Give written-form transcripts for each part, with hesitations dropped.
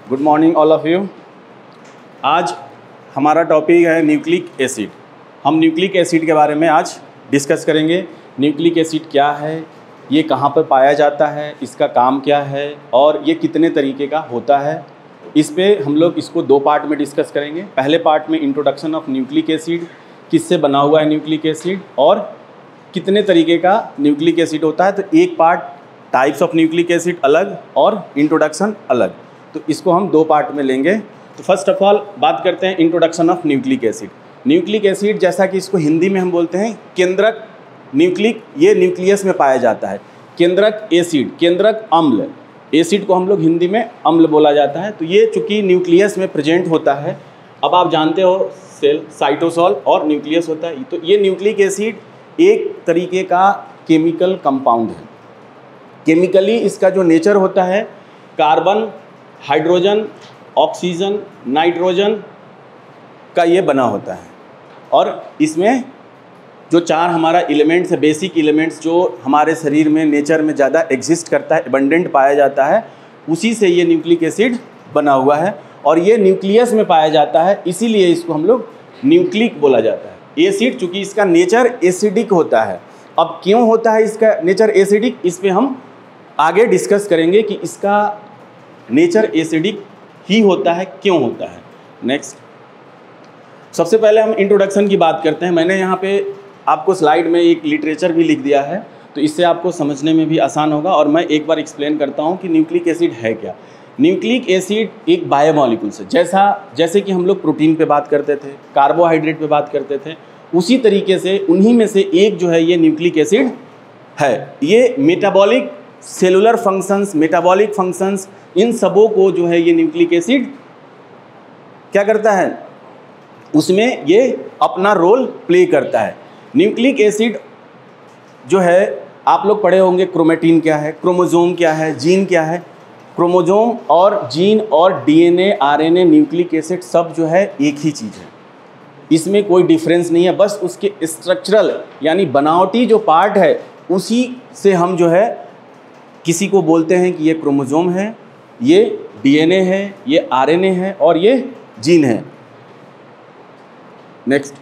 Good morning all of you. आज हमारा topic है न्यूक्लिक एसिड। हम न्यूक्लिक एसिड के बारे में आज डिस्कस करेंगे। न्यूक्लिक एसिड क्या है, ये कहाँ पर पाया जाता है, इसका काम क्या है और ये कितने तरीके का होता है। इस पे हम लोग इसको दो पार्ट में डिस्कस करेंगे। पहले पार्ट में इंट्रोडक्शन ऑफ न्यूक्लिक एसिड, किससे बना हुआ है न्यूक्लिक एसिड और कितने तरीके का न्यूक्लिक एसिड होता है। तो एक part types of nucleic acid अलग और इंट्रोडक्शन अलग, तो इसको हम दो पार्ट में लेंगे। तो फर्स्ट ऑफ ऑल बात करते हैं introduction of nucleic acid. Nucleic acid जैसा कि इसको हिंदी में हम बोलते हैं केंद्रक न्यूक्लिक, ये न्यूक्लियस में पाया जाता है। केंद्रक एसिड, केंद्रक अम्ल, एसिड को हम लोग हिंदी में अम्ल बोला जाता है। तो ये चूँकि न्यूक्लियस में प्रेजेंट होता है, अब आप जानते हो सेल साइटोसॉल और न्यूक्लियस होता है, तो ये न्यूक्लिक एसिड एक तरीके का केमिकल कंपाउंड है। केमिकली इसका जो नेचर होता है, कार्बन, हाइड्रोजन, ऑक्सीजन, नाइट्रोजन का ये बना होता है। और इसमें जो चार हमारा एलिमेंट्स है, बेसिक एलिमेंट्स जो हमारे शरीर में नेचर में ज़्यादा एग्जिस्ट करता है, एबंडेंट पाया जाता है, उसी से ये न्यूक्लिक एसिड बना हुआ है। और ये न्यूक्लियस में पाया जाता है, इसीलिए इसको हम लोग न्यूक्लिक बोला जाता है। एसिड चूँकि इसका नेचर एसिडिक होता है। अब क्यों होता है इसका नेचर एसिडिक, इस पर हम आगे डिस्कस करेंगे कि इसका नेचर एसिडिक ही होता है, क्यों होता है। नेक्स्ट, सबसे पहले हम इंट्रोडक्शन की बात करते हैं। मैंने यहाँ पे आपको स्लाइड में एक लिटरेचर भी लिख दिया है, तो इससे आपको समझने में भी आसान होगा। और मैं एक बार एक्सप्लेन करता हूँ कि न्यूक्लिक एसिड है क्या। न्यूक्लिक एसिड एक बायोमॉलिक्यूल्स है। जैसे कि हम लोग प्रोटीन पे बात करते थे, कार्बोहाइड्रेट पे बात करते थे, उसी तरीके से उन्हीं में से एक जो है ये न्यूक्लिक एसिड है। ये metabolic, cellular functions, metabolic functions, इन सबों को जो है ये न्यूक्लिक एसिड क्या करता है, उसमें ये अपना रोल प्ले करता है। न्यूक्लिक एसिड जो है, आप लोग पढ़े होंगे क्रोमेटिन क्या है, क्रोमोसोम क्या है, जीन क्या है। क्रोमोसोम और जीन और डीएनए, आरएनए, न्यूक्लिक एसिड सब जो है एक ही चीज़ है, इसमें कोई डिफरेंस नहीं है। बस उसके स्ट्रक्चरल यानी बनावटी जो पार्ट है, उसी से हम जो है किसी को बोलते हैं कि ये क्रोमोसोम है, ये डीएनए है, ये आरएनए है और ये जीन है। नेक्स्ट,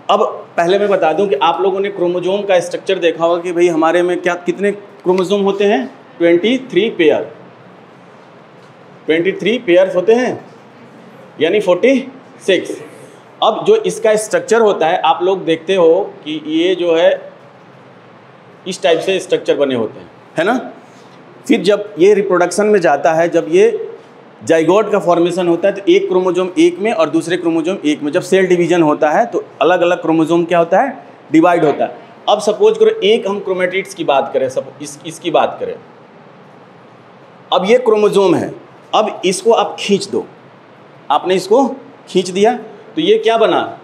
अब पहले मैं बता दूं कि आप लोगों ने क्रोमोसोम का स्ट्रक्चर देखा होगा कि भाई हमारे में क्या कितने क्रोमोसोम होते हैं, 23 पेयर, 23 पेयर्स होते हैं यानी 46। अब जो इसका स्ट्रक्चर होता है, आप लोग देखते हो कि ये जो है इस टाइप से स्ट्रक्चर बने होते हैं, है ना। फिर जब ये रिप्रोडक्शन में जाता है, जब ये जाइगोट का फॉर्मेशन होता है, तो एक क्रोमोसोम एक में और दूसरे क्रोमोसोम एक में। जब सेल डिवीजन होता है तो अलग अलग क्रोमोसोम क्या होता है, डिवाइड होता है। अब सपोज करो एक हम क्रोमेटिड्स की बात करें, इसकी बात करें। अब ये क्रोमोसोम है, अब इसको आप खींच दो, आपने इसको खींच दिया तो ये क्या बना,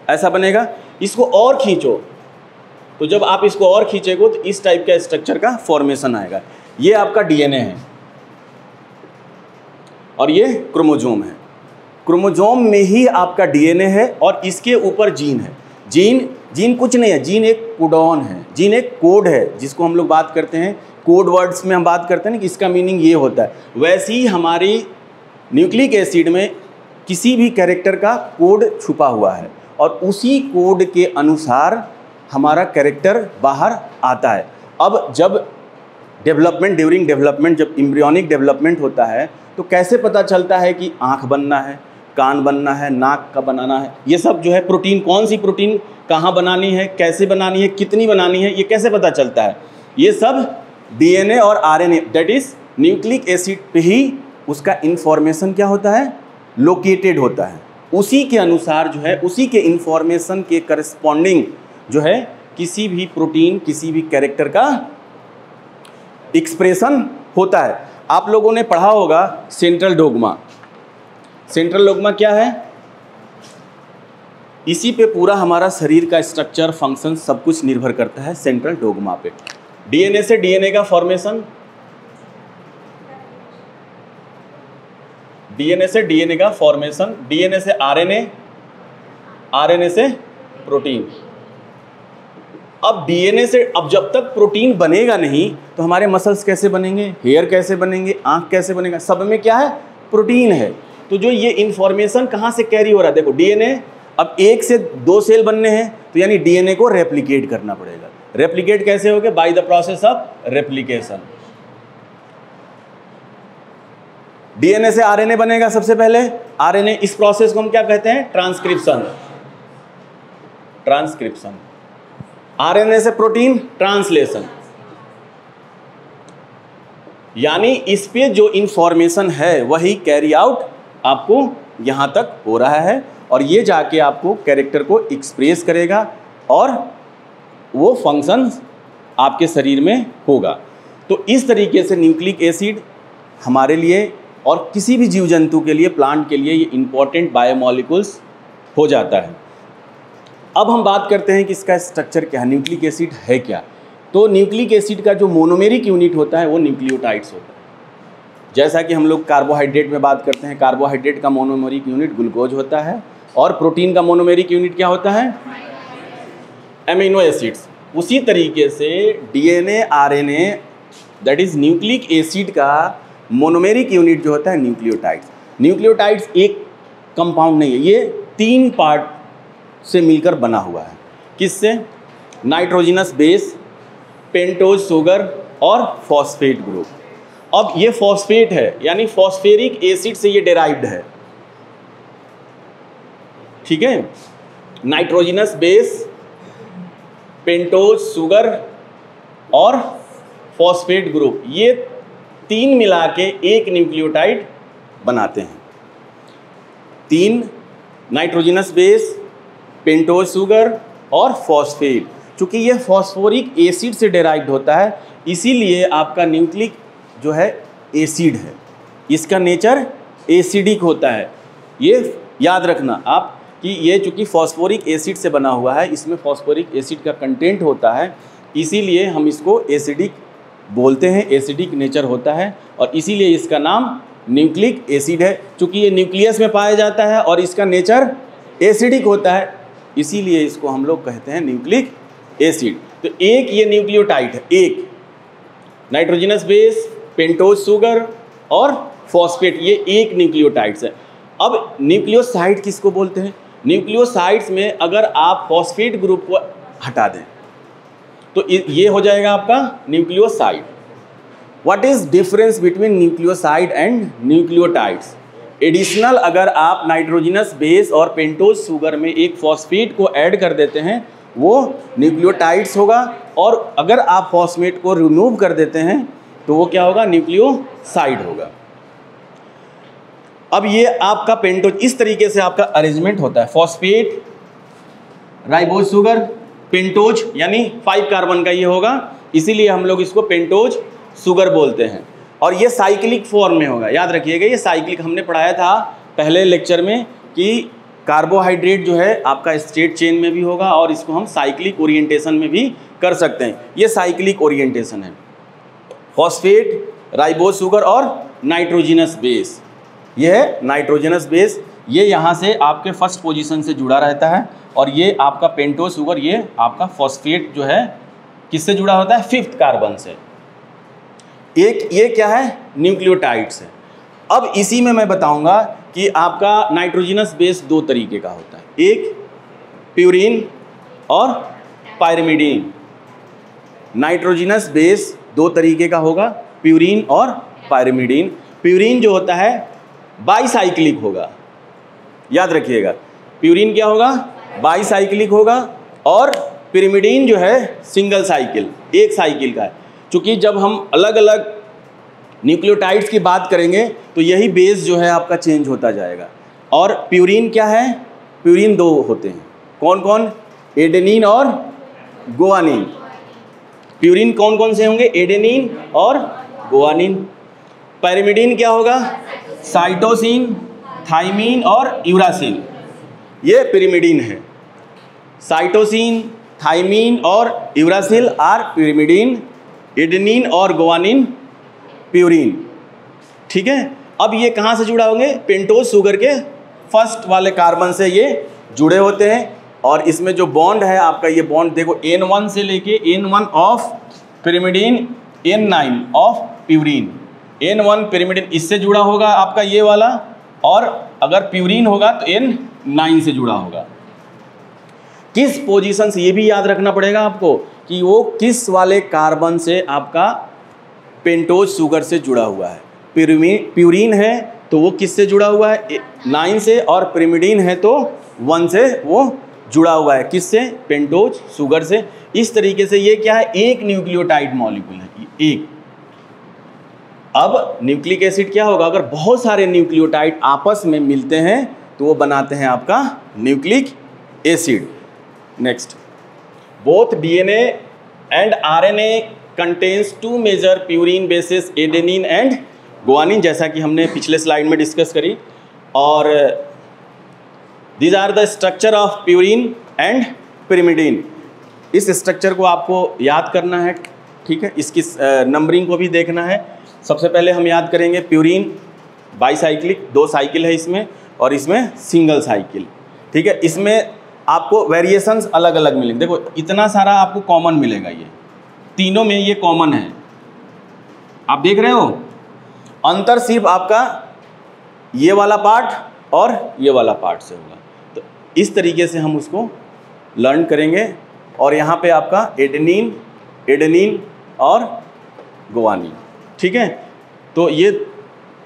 ऐसा बनेगा। इसको और खींचो, तो जब आप इसको और खींचेगो तो इस टाइप का स्ट्रक्चर का फॉर्मेशन आएगा। ये आपका डीएनए है और ये क्रोमोसोम है। क्रोमोसोम में ही आपका डीएनए है और इसके ऊपर जीन है। जीन कुछ नहीं है, जीन एक कोडॉन है, जीन एक कोड है, जिसको हम लोग बात करते हैं कोड वर्ड्स में हम बात करते हैं ना कि इसका मीनिंग ये होता है। वैसे ही हमारी न्यूक्लिक एसिड में किसी भी कैरेक्टर का कोड छुपा हुआ है और उसी कोड के अनुसार हमारा कैरेक्टर बाहर आता है। अब जब ड्यूरिंग डेवलपमेंट, जब एम्ब्रियोनिक डेवलपमेंट होता है, तो कैसे पता चलता है कि आँख बनना है, कान बनना है, नाक का बनाना है, ये सब जो है प्रोटीन, कौन सी प्रोटीन कहाँ बनानी है, कैसे बनानी है, कितनी बनानी है, ये कैसे पता चलता है। ये सब डीएनए और RNA, that is nucleic acid पे ही उसका इंफॉर्मेशन क्या होता है, लोकेटेड होता है। उसी के अनुसार जो है, उसी के इंफॉर्मेशन के करस्पॉन्डिंग जो है किसी भी प्रोटीन, किसी भी कैरेक्टर का एक्सप्रेशन होता है। आप लोगों ने पढ़ा होगा सेंट्रल डोग्मा। सेंट्रल डोग्मा क्या है, इसी पे पूरा हमारा शरीर का स्ट्रक्चर, फंक्शन सब कुछ निर्भर करता है सेंट्रल डोग्मा पे। डीएनए से डीएनए का फॉर्मेशन, डीएनए से डीएनए का फॉर्मेशन, डीएनए से आरएनए, आरएनए से प्रोटीन, अब डीएनए से, अब जब तक प्रोटीन बनेगा नहीं तो हमारे मसल्स कैसे बनेंगे, हेयर कैसे बनेंगे, आंख कैसे बनेगा, सब में क्या है, प्रोटीन है। तो जो ये इंफॉर्मेशन कहाँ से कैरी हो रहा है, देखो डीएनए, अब 1 से 2 सेल बनने हैं तो यानी डीएनए को रेप्लिकेट करना पड़ेगा। रेप्लिकेट कैसे होगा, by the process of replication. DNA से आरएनए बनेगा सबसे पहले, आरएनए, इस प्रोसेस को हम क्या कहते हैं, ट्रांसक्रिप्शन। ट्रांसक्रिप्शन। आरएनए से प्रोटीन, ट्रांसलेशन। यानी इस पे जो इंफॉर्मेशन है वही कैरी आउट आपको यहां तक हो रहा है और ये जाके आपको कैरेक्टर को एक्सप्रेस करेगा और वो फंक्शन आपके शरीर में होगा। तो इस तरीके से न्यूक्लिक एसिड हमारे लिए और किसी भी जीव जंतु के लिए, प्लांट के लिए, ये इंपॉर्टेंट बायोमॉलिक्यूल्स हो जाता है। अब हम बात करते हैं कि इसका स्ट्रक्चर क्या है, न्यूक्लिक एसिड है क्या। तो न्यूक्लिक एसिड का जो मोनोमेरिक यूनिट होता है वो न्यूक्लियोटाइड्स होता है। जैसा कि हम लोग कार्बोहाइड्रेट में बात करते हैं, कार्बोहाइड्रेट का मोनोमेरिक यूनिट ग्लूकोज होता है और प्रोटीन का मोनोमेरिक यूनिट क्या होता है, एमिनो एसिड्स। उसी तरीके से DNA, RNA, that is nucleic acid का मोनोमेरिक यूनिट जो होता है न्यूक्लियोटाइड्स। न्यूक्लियोटाइड्स एक कंपाउंड नहीं है, ये 3 पार्ट से मिलकर बना हुआ है। किससे, नाइट्रोजनस बेस, पेंटोज शुगर और फॉस्फेट ग्रुप। अब ये फॉस्फेट है यानी फॉस्फेरिक एसिड से ये डेराइव्ड है, ठीक है। नाइट्रोजनस बेस, पेंटोज शुगर और फॉस्फेट ग्रुप, ये 3 मिला के एक न्यूक्लियोटाइड बनाते हैं। 3 नाइट्रोजनस बेस, पेंटोज शुगर और फॉस्फेट। चूंकि ये फॉस्फोरिक एसिड से डेराइव्ड होता है इसीलिए आपका न्यूक्लिक जो है एसिड है, इसका नेचर एसिडिक होता है। ये याद रखना आप कि ये चूंकि फॉस्फोरिक एसिड से बना हुआ है, इसमें फॉस्फोरिक एसिड का कंटेंट होता है, इसीलिए हम इसको एसिडिक बोलते हैं, एसिडिक नेचर होता है और इसीलिए इसका नाम न्यूक्लिक एसिड है। चूंकि ये न्यूक्लियस में पाया जाता है और इसका नेचर एसिडिक होता है, इसीलिए इसको हम लोग कहते हैं न्यूक्लिक एसिड। तो एक ये न्यूक्लियोटाइड है, एक नाइट्रोजनस बेस, पेंटोज शुगर और फॉस्फेट, ये एक न्यूक्लियोटाइड्स है। अब न्यूक्लियोसाइड किसको बोलते हैं, न्यूक्लियोसाइड्स में अगर आप फॉस्फेट ग्रुप को हटा दें तो ये हो जाएगा आपका nucleoside. What is difference between nucleoside and nucleotides, additional अगर आप नाइट्रोजनस बेस और पेंटोज शुगर में एक फॉस्फेट को ऐड कर देते हैं वो न्यूक्लियोटाइड्स होगा, और अगर आप फॉस्फेट को रिमूव कर देते हैं तो वो क्या होगा, न्यूक्लियोसाइड होगा। अब ये आपका पेंटोज, इस तरीके से आपका अरेंजमेंट होता है, फॉस्फेट, राइबोज शुगर, पेंटोज, यानी 5 कार्बन का ये होगा, इसीलिए हम लोग इसको पेंटोज शुगर बोलते हैं। और ये साइक्लिक फॉर्म में होगा, याद रखिएगा ये साइक्लिक, हमने पढ़ाया था पहले लेक्चर में कि कार्बोहाइड्रेट जो है आपका स्ट्रेट चेन में भी होगा और इसको हम साइक्लिक ओरिएंटेशन में भी कर सकते हैं, ये साइक्लिक ओरिएंटेशन है। फॉस्फेट, राइबोज शुगर और नाइट्रोजनस बेस, ये है नाइट्रोजनस बेस, ये यहाँ से आपके फर्स्ट पोजीशन से जुड़ा रहता है और ये आपका पेंटोज शुगर, ये आपका फॉस्फेट जो है किससे जुड़ा होता है, 5th कार्बन से। एक ये क्या है, न्यूक्लियोटाइड्स है। अब इसी में मैं बताऊंगा कि आपका नाइट्रोजनस बेस 2 तरीके का होता है, एक प्यूरिन और पायरिमिडीन। नाइट्रोजनस बेस 2 तरीके का होगा, प्यूरिन और पायरिमिडीन। प्यूरिन जो होता है बाईसाइक्लिक होगा, याद रखिएगा, प्यूरिन क्या होगा, बाईसाइक्लिक होगा, और पिरिमिडीन जो है सिंगल साइकिल, एक साइकिल का है। चूँकि जब हम अलग अलग न्यूक्लियोटाइड्स की बात करेंगे तो यही बेस जो है आपका चेंज होता जाएगा। और प्यूरिन क्या है, प्यूरिन 2 होते हैं, कौन कौन, एडेनिन और गुआनिन। प्यूरिन कौन कौन से होंगे, एडेनिन और गुआनिन। पायरिमिडीन क्या होगा, साइटोसिन, थाइमिन और यूरासिल, ये पिरिमिडीन है। साइटोसिन, थाइमिन और यूरासिल आर पिरिमिडीन, एडेनिन और गुआनिन प्यूरिन, ठीक है। अब ये कहाँ से जुड़ा होंगे, पेंटोज शुगर के फर्स्ट वाले कार्बन से ये जुड़े होते हैं। और इसमें जो बॉन्ड है आपका, ये बॉन्ड देखो N1 से लेके N1 of pyrimidine, N9 of purine. N1 pyrimidine इससे जुड़ा होगा आपका ये वाला, और अगर प्यूरीन होगा तो N9 से जुड़ा होगा। किस पोजीशन से, ये भी याद रखना पड़ेगा आपको कि वो किस वाले कार्बन से आपका पेंटोज शुगर से जुड़ा हुआ है। प्यूरीन है तो वो किससे जुड़ा हुआ है, 9 से, और पिरिमिडीन है तो 1 से वो जुड़ा हुआ है, किससे, पेंटोज शुगर से। इस तरीके से ये क्या है, एक न्यूक्लियोटाइड मॉलिक्यूल है, एक। अब न्यूक्लिक एसिड क्या होगा, अगर बहुत सारे न्यूक्लियोटाइड आपस में मिलते हैं तो वो बनाते हैं आपका nucleic acid. Next, both DNA and RNA contains 2 major purine bases, adenine and guanine, जैसा कि हमने पिछले स्लाइड में डिस्कस करी। और these are the structure of purine and pyrimidine. इस स्ट्रक्चर को आपको याद करना है, ठीक है, इसकी नंबरिंग को भी देखना है। सबसे पहले हम याद करेंगे प्यूरीन बाईसाइक्लिक, 2 साइकिल है इसमें, और इसमें सिंगल साइकिल, ठीक है। इसमें आपको वेरिएशंस अलग अलग मिलेंगे। देखो इतना सारा आपको कॉमन मिलेगा, ये तीनों में ये कॉमन है, आप देख रहे हो। अंतर सिर्फ आपका ये वाला पार्ट और ये वाला पार्ट से होगा। तो इस तरीके से हम उसको लर्न करेंगे। और यहाँ पे आपका एडेनिन, एडेनिन और गुआनिन, ठीक है। तो ये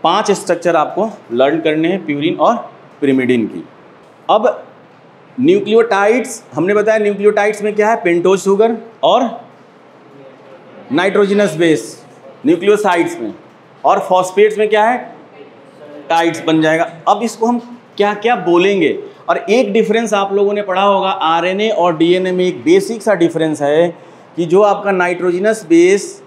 5 स्ट्रक्चर आपको लर्न करने हैं प्यूरीन और पिरिमिडीन की। अब न्यूक्लियोटाइड्स, हमने बताया न्यूक्लियोटाइड्स में क्या है, पेंटोज शुगर और नाइट्रोजनस बेस न्यूक्लियोसाइड्स में, और फॉस्फेट्स में क्या है, टाइड्स बन जाएगा। अब इसको हम क्या क्या बोलेंगे। और एक डिफरेंस आप लोगों ने पढ़ा होगा, आरएनए और डीएनए में एक बेसिक सा डिफरेंस है कि जो आपका नाइट्रोजनस बेस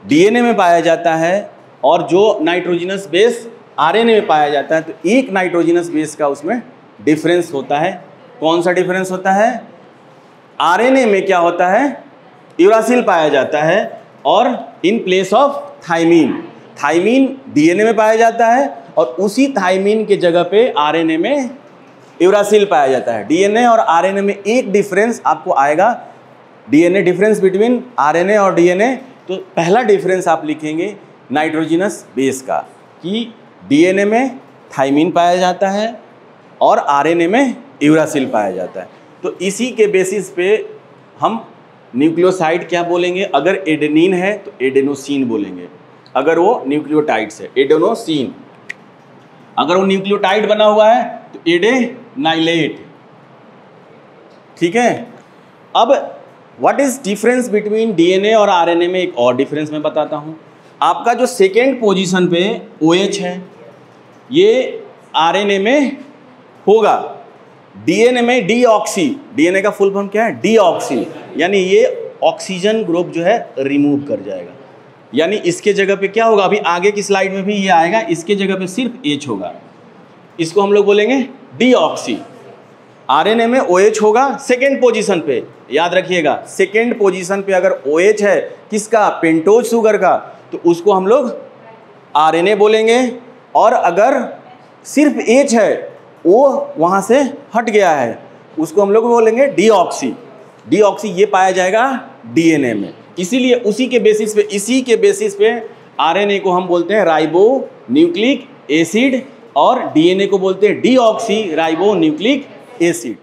डीएनए में पाया जाता है और जो नाइट्रोजनस बेस आरएनए में पाया जाता है, तो एक नाइट्रोजनस बेस का उसमें डिफरेंस होता है। कौन सा डिफरेंस होता है, आरएनए में क्या होता है, यूरासिल पाया जाता है, और in place of thymine, thymine DNA में पाया जाता है, और उसी थाइमीन के जगह पे आरएनए में यूरासिल पाया जाता है। डीएनए और आरएनए में एक डिफरेंस आपको आएगा, डीएनए डिफरेंस बिटवीन आरएनए और डीएनए। तो पहला डिफरेंस आप लिखेंगे नाइट्रोजनस बेस का, कि डीएनए में थाइमीन पाया जाता है और आरएनए में यूरासिल पाया जाता है। तो इसी के बेसिस पे हम न्यूक्लियोसाइड क्या बोलेंगे, अगर एडेनिन है तो एडेनोसिन बोलेंगे, अगर वो न्यूक्लियोटाइड्स है एडेनोसिन, अगर वो न्यूक्लियोटाइड बना हुआ है तो एडेनाइलेट, ठीक है। अब what is difference between DNA और आरएनए में एक और डिफरेंस मैं बताता हूँ। आपका जो सेकेंड पोजीशन पे OH है, ये आरएनए में होगा, डीएनए में डीऑक्सी, डीएनए का फुल फॉर्म क्या है, डीऑक्सी, यानी ये ऑक्सीजन ग्रुप जो है रिमूव कर जाएगा। यानी इसके जगह पे क्या होगा, अभी आगे की स्लाइड में भी ये आएगा, इसके जगह पे सिर्फ H होगा, इसको हम लोग बोलेंगे डीऑक्सी। आरएनए में OH होगा सेकेंड पोजीशन पे, याद रखिएगा सेकेंड पोजीशन पे अगर OH है किसका, पेंटोज शुगर का, तो उसको हम लोग आरएनए बोलेंगे। और अगर सिर्फ H है, वो वहाँ से हट गया है, उसको हम लोग बोलेंगे डीऑक्सी। डीऑक्सी ये पाया जाएगा डीएनए में, इसीलिए इसी के बेसिस पे आरएनए को हम बोलते हैं राइबो न्यूक्लिक एसिड, और डीएनए को बोलते हैं डीऑक्सी राइबो न्यूक्लिक एसिड।